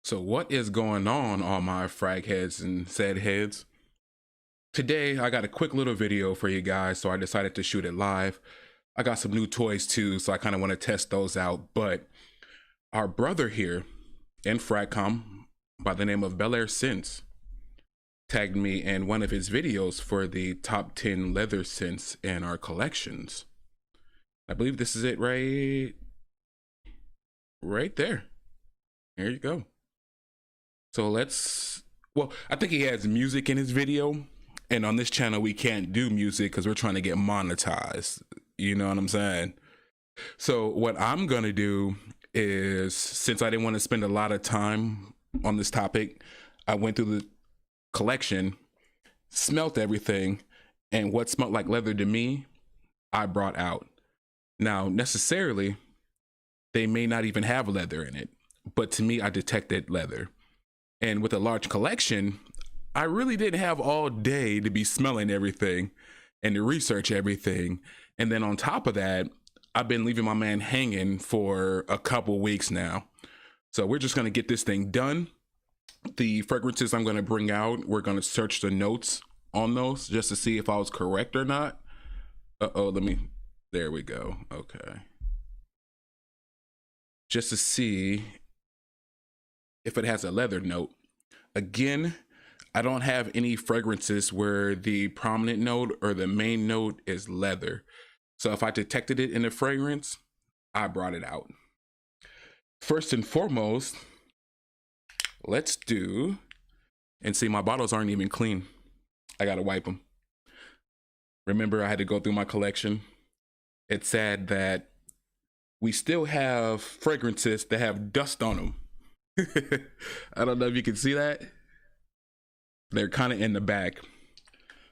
So what is going on, all my frag heads and said heads? Today I got a quick little video for you guys, so I decided to shoot it live. I got some new toys too, so I kind of want to test those out. But our brother here in Fragcomm by the name of Bel Air Scents tagged me in one of his videos for the top 10 leather scents in our collections. I believe this is it right there. There you go. So I think he has music in his video, and on this channel we can't do music because we're trying to get monetized. You know what I'm saying? So what I'm gonna do is, since I didn't want to spend a lot of time on this topic, I went through the collection, smelt everything, and what smelled like leather to me, I brought out. Now, necessarily, they may not even have leather in it, but to me, I detected leather. And with a large collection, I really didn't have all day to be smelling everything and to research everything. And then on top of that, I've been leaving my man hanging for a couple weeks now. So we're just gonna get this thing done. The fragrances I'm gonna bring out, we're gonna search the notes on those just to see if I was correct or not. There we go, okay. Just to see if it has a leather note. Again, I don't have any fragrances where the prominent note or the main note is leather. So if I detected it in the fragrance, I brought it out. First and foremost, let's do, and see, my bottles aren't even clean. I gotta wipe them. Remember, I had to go through my collection. It's sad that we still have fragrances that have dust on them. I don't know if you can see that. They're kind of in the back.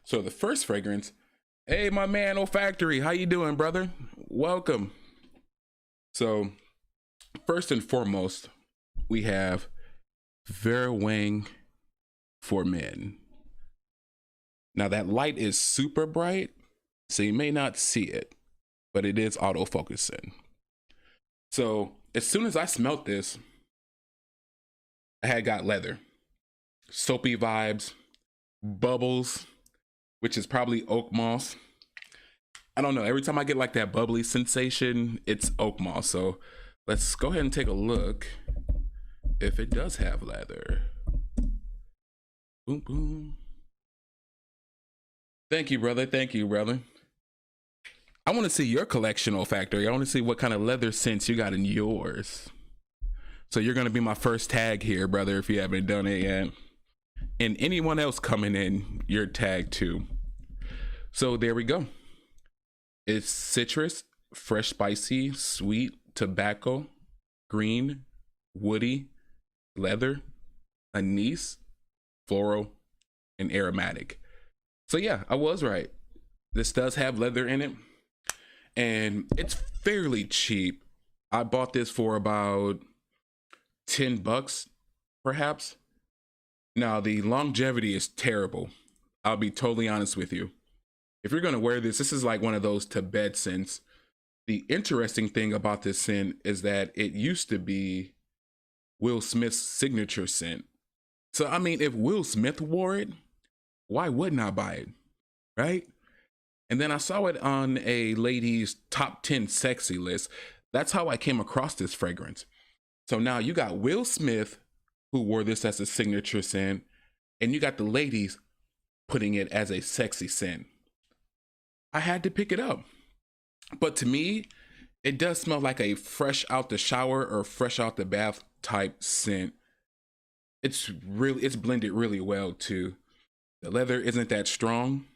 So the first fragrance, hey, my man Olfactory, how you doing, brother? Welcome. So first and foremost, we have Vera Wang for Men. Now that light is super bright, so you may not see it, but it is autofocusing. So as soon as I smelt this, I had got leather, soapy vibes, bubbles, which is probably oak moss. I don't know, every time I get like that bubbly sensation, it's oak moss. So let's go ahead and take a look if it does have leather. Boom, boom. Thank you, brother. Thank you, brother. I want to see your collection, Olfactory. I want to see what kind of leather scents you got in yours. So you're going to be my first tag here, brother, if you haven't done it yet. And anyone else coming in, you're tagged too. So there we go. It's citrus, fresh, spicy, sweet, tobacco, green, woody, leather, anise, floral, and aromatic. So yeah, I was right. This does have leather in it. And it's fairly cheap. I bought this for about $10 perhaps. Now the longevity is terrible. I'll be totally honest with you. If you're gonna wear this, this is like one of those to bed scents. The interesting thing about this scent is that it used to be Will Smith's signature scent. So I mean, if Will Smith wore it, why wouldn't I buy it, right? And then I saw it on a lady's top 10 sexy list. That's how I came across this fragrance. So now you got Will Smith, who wore this as a signature scent, and you got the ladies putting it as a sexy scent. I had to pick it up. But to me, it does smell like a fresh out the shower or fresh out the bath type scent. It's blended really well too. The leather isn't that strong.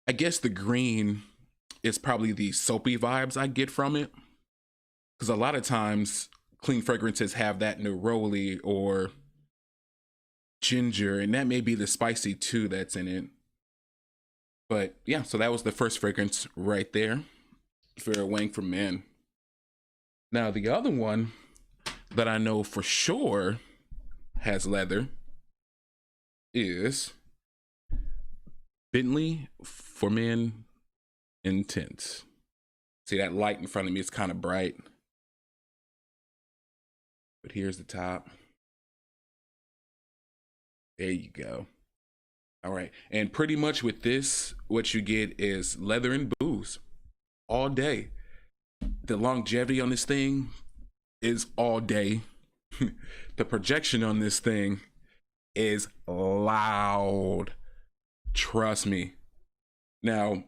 I guess the green is probably the soapy vibes I get from it. Because a lot of times clean fragrances have that neroli or ginger, and that may be the spicy too that's in it. But yeah, so that was the first fragrance right there. Vera Wang for Men. Now the other one that I know for sure has leather is Bentley for Men Intense. See that light in front of me is kind of bright. but here's the top. There you go. All right, and pretty much with this, what you get is leather and booze all day. The longevity on this thing is all day. The projection on this thing is loud. Trust me. Now,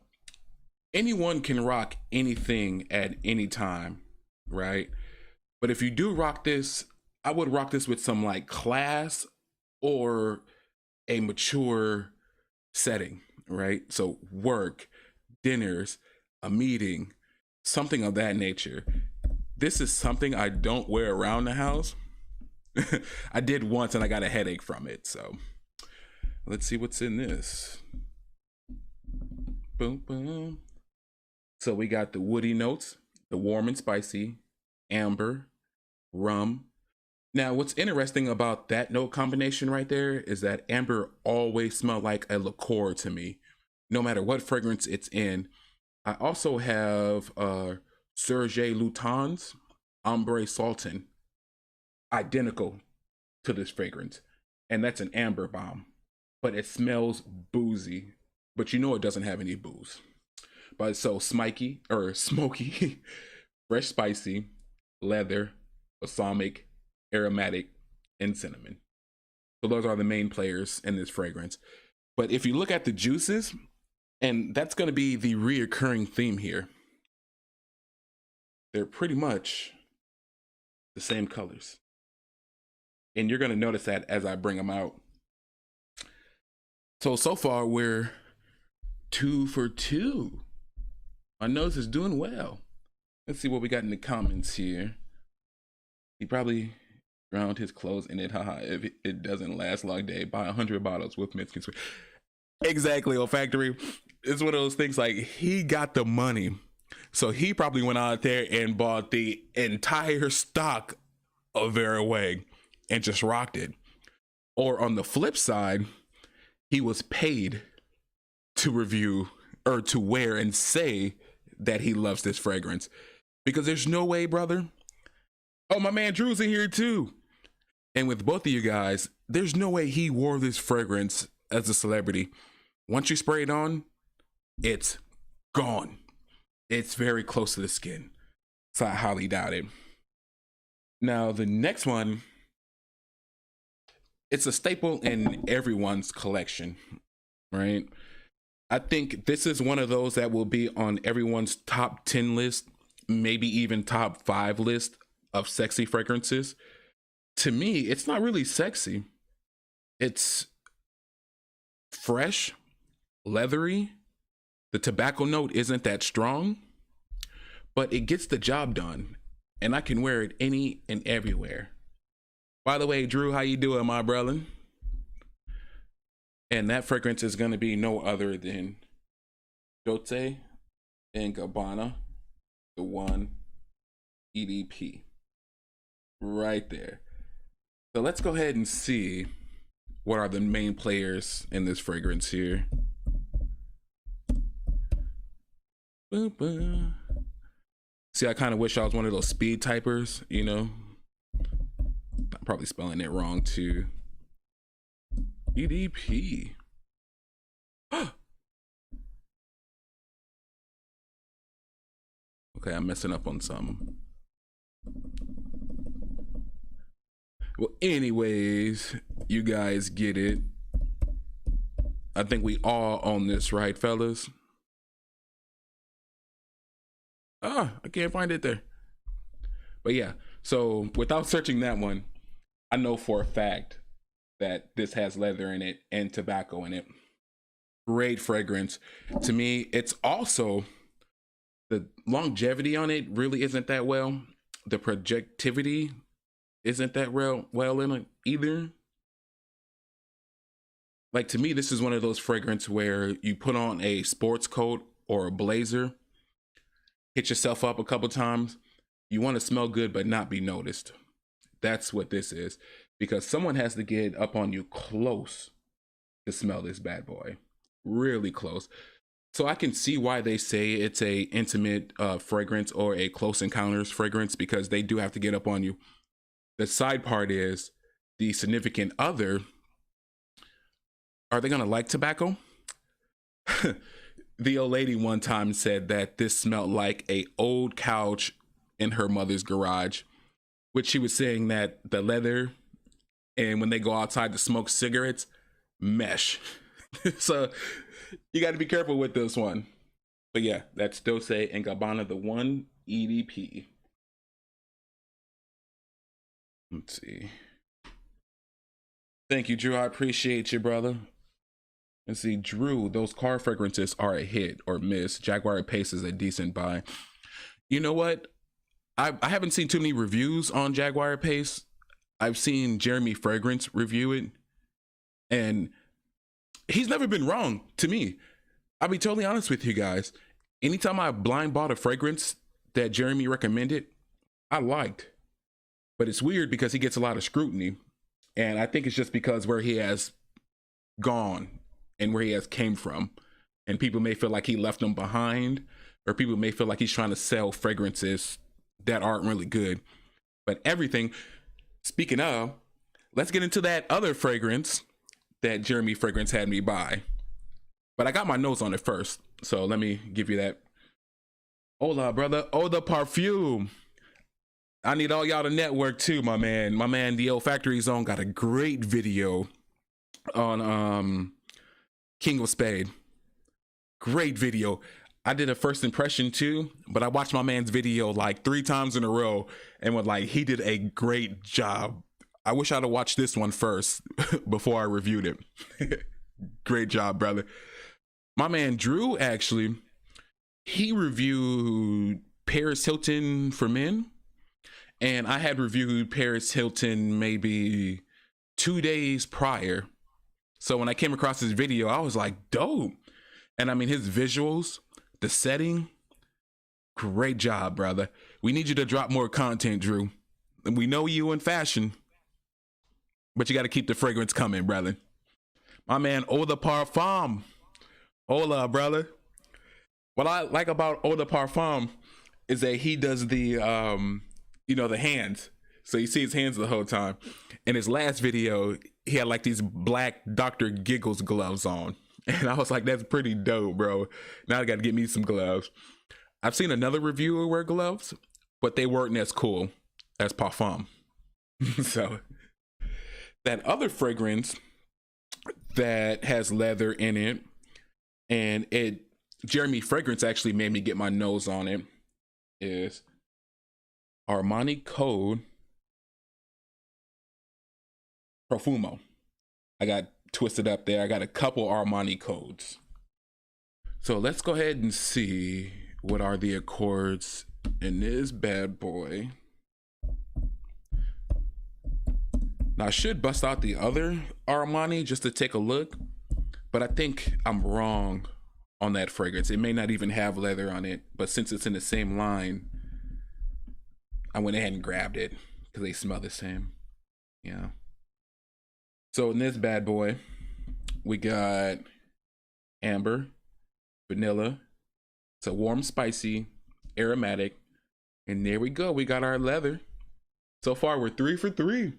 anyone can rock anything at any time, right? But if you do rock this, I would rock this with some like class or a mature setting, right? So work, dinners, a meeting, something of that nature. This is something I don't wear around the house. I did once and I got a headache from it. So let's see what's in this. Boom, boom. So we got the woody notes, the warm and spicy, amber, rum. Now, what's interesting about that note combination right there is that amber always smells like a liqueur to me, no matter what fragrance it's in. I also have Serge Lutens Ambre Sultan, identical to this fragrance, and that's an amber bomb, but it smells boozy, but you know it doesn't have any booze. But so smoky, fresh spicy, leather, balsamic, aromatic, and cinnamon. So those are the main players in this fragrance. But if you look at the juices, and that's going to be the reoccurring theme here, they're pretty much the same colors. And you're going to notice that as I bring them out. So far we're 2 for 2. My nose is doing well. Let's see what we got in the comments here. He probably drowned his clothes in it. Haha, if it doesn't last long day, buy 100 bottles with Mexican sweet. Exactly, olfactory. It's one of those things like he got the money. So he probably went out there and bought the entire stock of Veraway and just rocked it. Or on the flip side, he was paid to review or to wear and say that he loves this fragrance. Because there's no way, brother. Oh, my man Drew's in here too. And with both of you guys, there's no way he wore this fragrance as a celebrity. Once you spray it on, it's gone. It's very close to the skin. So I highly doubt it. Now, the next one, it's a staple in everyone's collection, right? I think this is one of those that will be on everyone's top 10 list, maybe even top 5 list of sexy fragrances. To me, it's not really sexy. It's fresh, leathery. The tobacco note isn't that strong, but it gets the job done, and I can wear it any and everywhere. By the way, Drew, how you doing, my brother? And that fragrance is going to be no other than Dolce & Gabbana, the one EDP. Right there. So let's go ahead and see what are the main players in this fragrance here. Boom, boom. See, I kind of wish I was one of those speed typers, you know. I'm probably spelling it wrong too. EDP. Okay, I'm messing up on some. Well, anyways, you guys get it. I think we all own this, right, fellas? I can't find it there. But yeah, so without searching that one, I know for a fact that this has leather in it and tobacco in it. Great fragrance. To me, it's also, the longevity on it really isn't that well. The projectivity isn't that well in it either. Like, to me, this is one of those fragrances where you put on a sports coat or a blazer, hit yourself up a couple times, you want to smell good but not be noticed. That's what this is, because someone has to get up on you close to smell this bad boy, really close. So I can see why they say it's a intimate fragrance or a close encounters fragrance, because they do have to get up on you. The side part is the significant other. Are they gonna like tobacco? The old lady one time said that this smelled like a old couch in her mother's garage, which she was saying that the leather and when they go outside to smoke cigarettes, mesh. So you got to be careful with this one. But yeah, that's Dolce & Gabbana, the 1 EDP. Let's see. Thank you, Drew. I appreciate you, brother. Let's see, Drew, those car fragrances are a hit or miss. Jaguar Pace is a decent buy. You know what? I haven't seen too many reviews on Jaguar Pace. I've seen Jeremy Fragrance review it, and he's never been wrong to me. I'll be totally honest with you guys. Anytime I blind bought a fragrance that Jeremy recommended, I liked. But it's weird because he gets a lot of scrutiny. And I think it's just because where he has gone and where he has came from. And people may feel like he left them behind, or people may feel like he's trying to sell fragrances that aren't really good. But everything, speaking of, let's get into that other fragrance that Jeremy Fragrance had me buy. But I got my notes on it first, so let me give you that. Hola, brother. Oh, the perfume. I need all y'all to network too, my man. My man, the old Factory Zone, got a great video on King of Spade. Great video. I did a first impression too, but I watched my man's video like 3 times in a row and was like, he did a great job. I wish I'd have watched this one first before I reviewed it. Great job, brother. My man Drew, actually, he reviewed Paris Hilton for men. And I had reviewed Paris Hilton maybe 2 days prior. So when I came across this video, I was like, dope. And I mean, his visuals, the setting, great job, brother. We need you to drop more content, Drew. We know you in fashion, but you got to keep the fragrance coming, brother. My man, Eau de Parfum. Hola, brother. What I like about Eau de Parfum is that he does the, you know, the hands. So you see his hands the whole time. In his last video, he had like these black Dr. Giggles gloves on. And I was like, that's pretty dope, bro. Now I got to get me some gloves. I've seen another reviewer wear gloves, but they weren't as cool as Parfum. So that other fragrance that has leather in it, and Jeremy Fragrance actually made me get my nose on it, is Armani Code Profumo. I got twisted up there. I got a couple Armani codes. So let's go ahead and see what are the accords in this bad boy. Now I should bust out the other Armani just to take a look, but I think I'm wrong on that fragrance. It may not even have leather on it, but since it's in the same line, I went ahead and grabbed it because they smell the same. Yeah. So in this bad boy, we got amber, vanilla. It's a warm, spicy, aromatic. And there we go. We got our leather. So far, we're 3 for 3.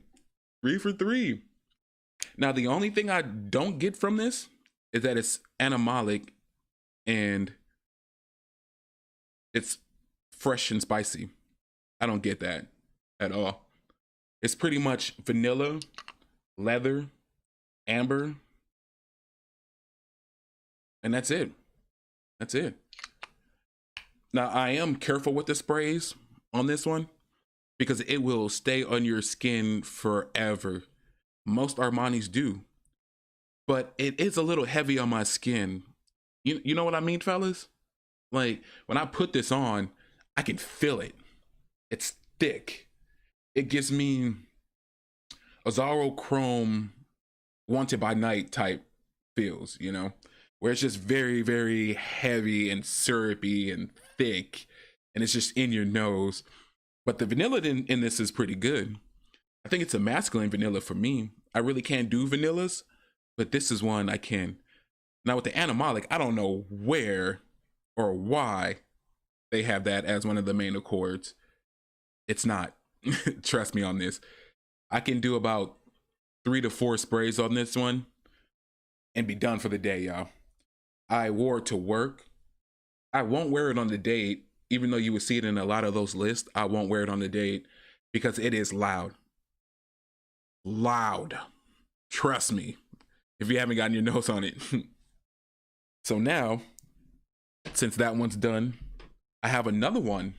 3 for 3. Now, the only thing I don't get from this is that it's animalic and it's fresh and spicy. I don't get that at all. It's pretty much vanilla, leather, amber, and that's it. That's it. Now, I am careful with the sprays on this one because it will stay on your skin forever. Most Armanis do, but it is a little heavy on my skin. You know what I mean, fellas? Like, when I put this on, I can feel it. It's thick. It gives me Azzaro Chrome Wanted by Night type feels, you know, where it's just very, very heavy and syrupy and thick, and it's just in your nose. But the vanilla in this is pretty good. I think it's a masculine vanilla for me. I really can't do vanillas, but this is one I can. Now with the animalic, I don't know where or why they have that as one of the main accords. It's not. Trust me on this. I can do about 3 to 4 sprays on this one and be done for the day, y'all. I wore it to work. I won't wear it on the date, even though you would see it in a lot of those lists. I won't wear it on the date because it is loud. Loud. Trust me, if you haven't gotten your nose on it. So now, since that one's done, I have another one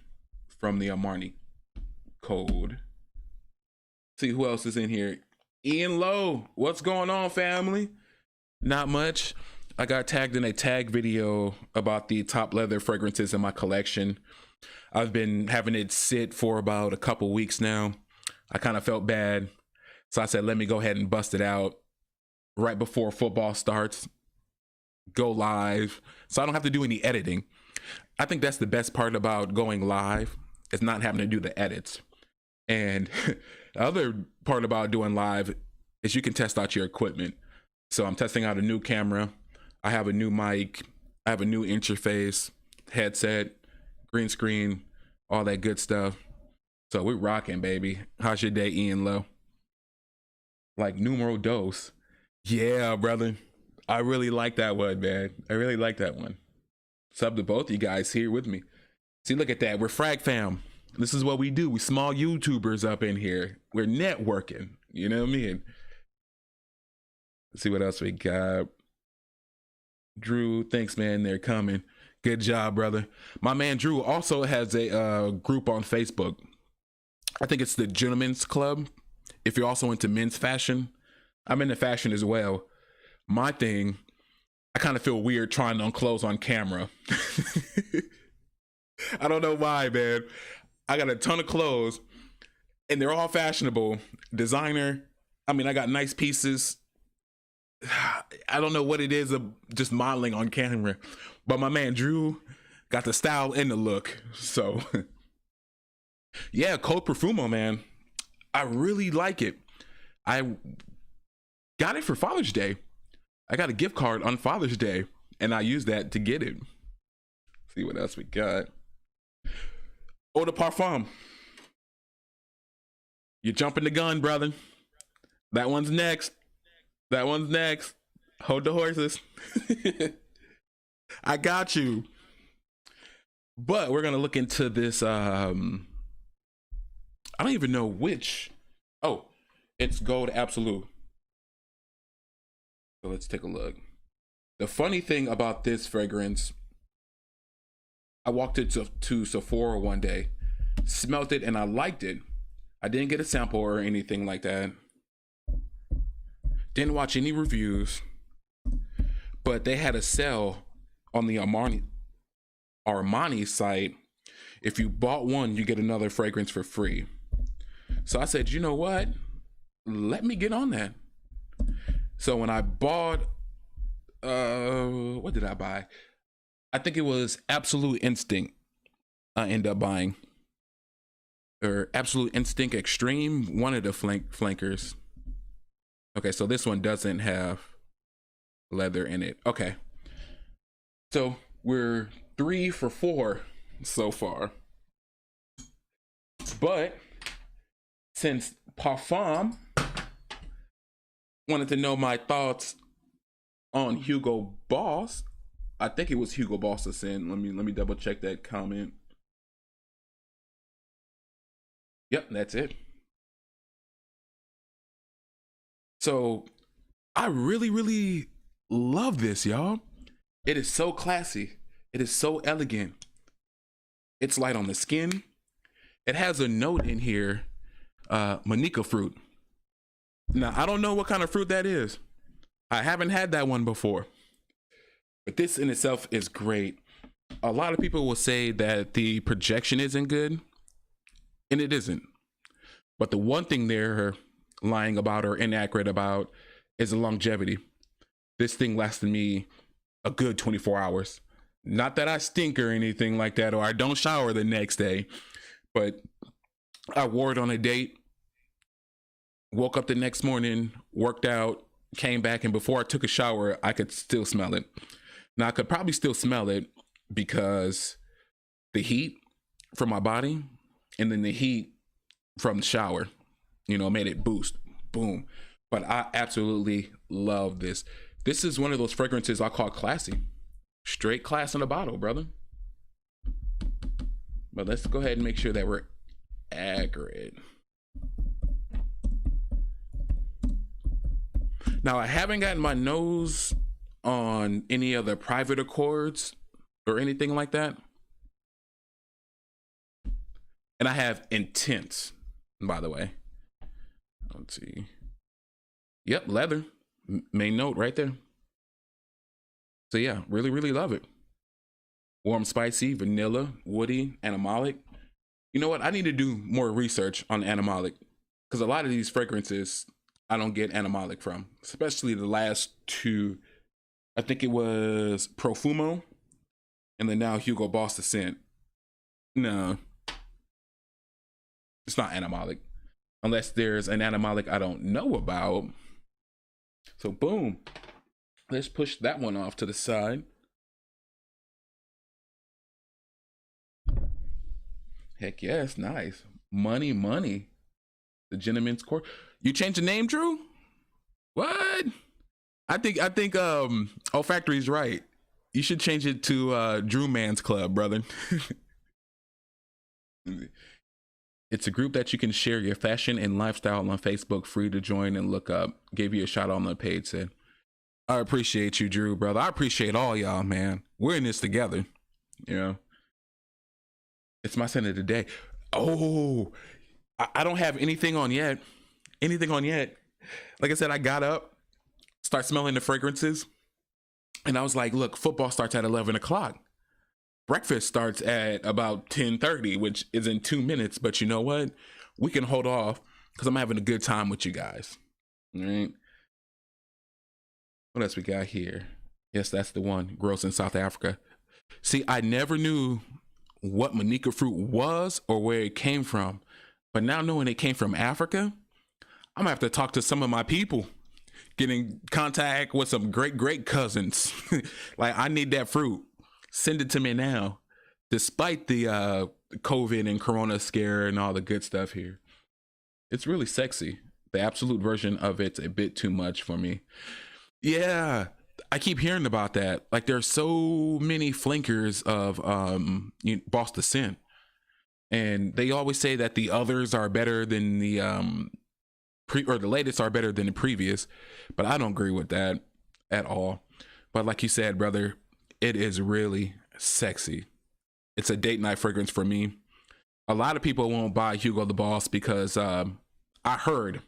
from the Armani code. See who else is in here. Ian Lowe, what's going on, family? Not much. I got tagged in a Tagvideo about the top leather fragrances in my collection. I've been having it sit for about a couple weeks now. I kind of felt bad, so I said, let me go ahead and bust it out right before football starts. Go live, so I don't have to do any editing. I think that's the best part about going live, is not having to do the edits. And the other part about doing live is you can test out your equipment. So I'm testing out a new camera. I have a new mic. I have a new interface, headset, green screen, all that good stuff. So we're rocking, baby. How's your day, Ian Lowe? Like numero dos. Yeah, brother. I really like that one, man. I really like that one. Sub to both you guys here with me. See, look at that. We're Frag Fam. This is what we do. We small YouTubers up in here. We're networking. You know what I mean? Let's see what else we got. Drew, thanks, man. They're coming. Good job, brother. My man Drew also has a group on Facebook. I think it's the Gentlemen's Club. If you're also into men's fashion, I'm into fashion as well. My thing, I kind of feel weird trying on clothes on camera. I don't know why, man. I got a ton of clothes and they're all fashionable. Designer. I mean, I got nice pieces. I don't know what it is of just modeling on camera, but my man Drew got the style and the look. So yeah, Code Perfumo, man. I really like it. I got it for Father's Day. I got a gift card on Father's Day and I used that to get it. See what else we got. Eau de parfum. You're jumping the gun, brother. That one's next. That one's next. Hold the horses. I got you. But we're going to look into this. I don't even know which. Oh, it's Gold Absolute. So let's take a look. The funny thing about this fragrance, I walked into Sephora one day, smelled it, and I liked it. I didn't get a sample or anything like that. Didn't watch any reviews, but they had a sale on the Armani site. If you bought one, you get another fragrance for free. So I said, you know what? Let me get on that. So when I bought, what did I buy? I think it was Absolute Instinct. I ended up buying, or Absolute Instinct Extreme, one of the flankers. Okay, so this one doesn't have leather in it. Okay, so we're 3 for 4 so far. But since Parfum wanted to know my thoughts on Hugo Boss, I think it was Hugo Boss to send. Let me double check that comment. Yep, that's it. So I really love this, y'all. It is so classy. It is so elegant. It's light on the skin. It has a note in here, manica fruit. Now, I don't know what kind of fruit that is. I haven't had that one before. But this in itself is great. A lot of people will say that the projection isn't good, and it isn't. But the one thing they're lying about or inaccurate about is the longevity. This thing lasted me a good 24 hours. Not that I stink or anything like that, or I don't shower the next day, but I wore it on a date, woke up the next morning, worked out, came back, and before I took a shower, I could still smell it. Now, I could probably still smell it because the heat from my body and then the heat from the shower. you know, made it boost, boom. But I absolutely love this. This is one of those fragrances I call classy. Straight class in a bottle, brother. But let's go ahead and make sure that we're accurate. Now, I haven't gotten my nose on any of the private accords or anything like that. And I have Intense, by the way. Let's see. Yep, leather. Main note right there. So yeah, really, really love it. Warm, spicy, vanilla, woody, animalic. You know what? I need to do more research on animalic, because a lot of these fragrances I don't get animalic from, especially the last two. I think it was Profumo and then now Hugo Boss the Scent. No, it's not animalic unless there's an animalic I don't know about. So boom, let's push that one off to the side. Heck yes, nice. Money, money. The Gentleman's Court. You changed the name, Drew? What? I think Olfactory's right. You should change it to Drew Man's Club, brother. It's a group that you can share your fashion and lifestyle on Facebook, free to join and look up. Gave you a shout out on the page, said. I appreciate you, Drew, brother. I appreciate all y'all, man. We're in this together. You know. It's my scent of the day. Oh, I don't have anything on yet. Like I said, I got up, start smelling the fragrances, and I was like, look, football starts at 11 o'clock. Breakfast starts at about 10:30, which is in 2 minutes. But you know what? We can hold off because I'm having a good time with you guys. All right. What else we got here? Yes, that's the one. Gross in South Africa. See, I never knew what manica fruit was or where it came from. But now knowing it came from Africa, I'm gonna have to talk to some of my people, get in contact with some great cousins. Like, I need that fruit. Send it to me now. Despite the COVID and Corona scare and all the good stuff here. It's really sexy. The absolute version of it's a bit too much for me. Yeah, I keep hearing about that. Like, there's so many flankers of Boss the Scent. And they always say that the others are better than the the latest are better than the previous, but I don't agree with that at all. But like you said, brother, it is really sexy. It's a date night fragrance for me. A lot of people won't buy Hugo the Boss because I heard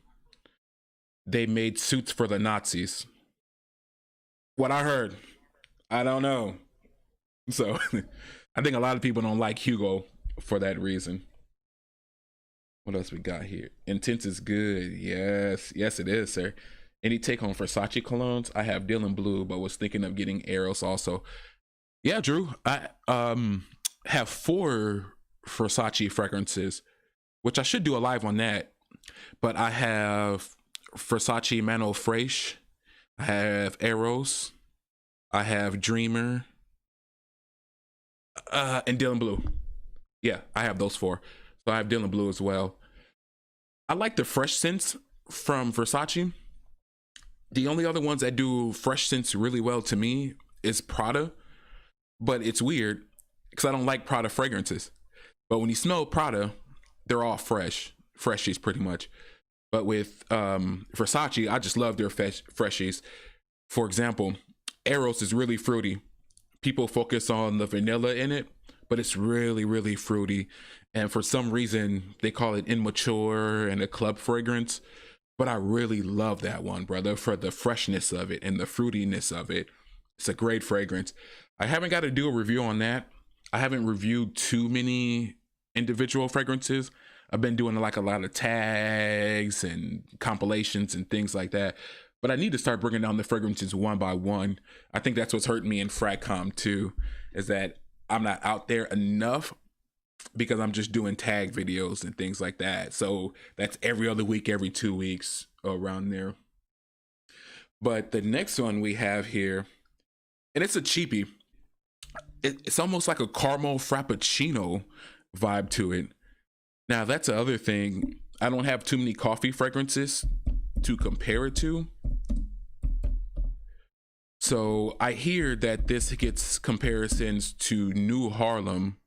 they made suits for the Nazis. What I heard, I don't know. So I think a lot of people don't like Hugo for that reason. What else we got here? Intense is good. Yes it is, sir. Any take on Versace colognes? I have Dylan Blue, but was thinking of getting Eros also. Yeah, Drew, I have 4 Versace fragrances, which I should do a live on that. But I have Versace Mano Fraiche, I have Eros, I have Dreamer, and Dylan Blue. Yeah, I have those 4. So I have Dylan Blue as well. I like the fresh scents from Versace. The only other ones that do fresh scents really well to me is Prada. But it's weird because I don't like Prada fragrances. But when you smell Prada, they're all freshies pretty much. But with Versace, I just love their freshies. For example, Eros is really fruity. People focus on the vanilla in it, but it's really, really fruity. And for some reason, they call it immature and a club fragrance. But I really love that one, brother, for the freshness of it and the fruitiness of it. It's a great fragrance. I haven't got to do a review on that. I haven't reviewed too many individual fragrances. I've been doing like a lot of tags and compilations and things like that. But I need to start bringing down the fragrances one by one. I think that's what's hurting me in Fragcomm too, is that I'm not out there enough because I'm just doing tag videos and things like that. So that's every other week, every 2 weeks around there. But the next one we have here, and it's a cheapie. It's almost like a caramel frappuccino vibe to it. Now that's the other thing I don't have too many coffee fragrances to compare it to. So I hear that this gets comparisons to New Harlem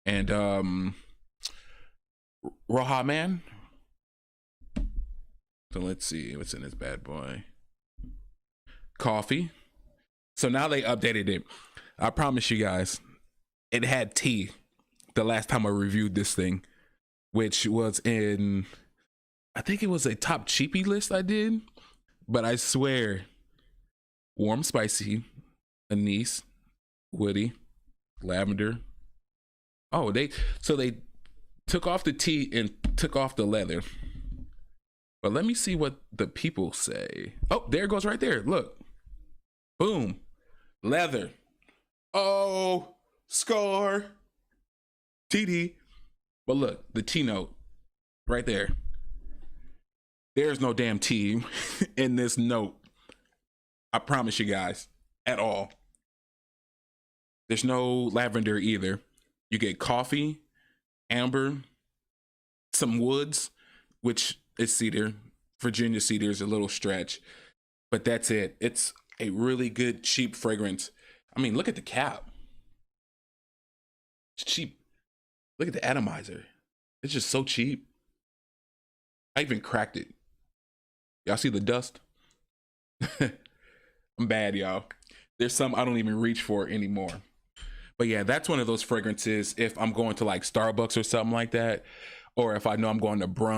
and Rohaman. So let's see what's in this bad boy. Coffee. So now they updated it. I promise you guys, it had tea the last time I reviewed this thing, which was in, I think it was a top cheapie list I did, but I swear, warm, spicy, anise, woody, lavender. Oh, they took off the tea and took off the leather. But let me see what the people say. Oh, there it goes right there. Look. Boom. Leather. Oh, score. TD. But look, the tea note right there. There's no damn tea in this note. I promise you guys, at all. There's no lavender either. You get coffee, amber, some woods, which is cedar. Virginia cedar is a little stretch, but that's it. It's a really good, cheap fragrance. I mean, look at the cap. It's cheap. Look at the atomizer. It's just so cheap. I even cracked it. Y'all see the dust? I'm bad, y'all. There's some I don't even reach for anymore. But yeah, that's one of those fragrances if I'm going to like Starbucks or something like that, or if I know I'm going to brunch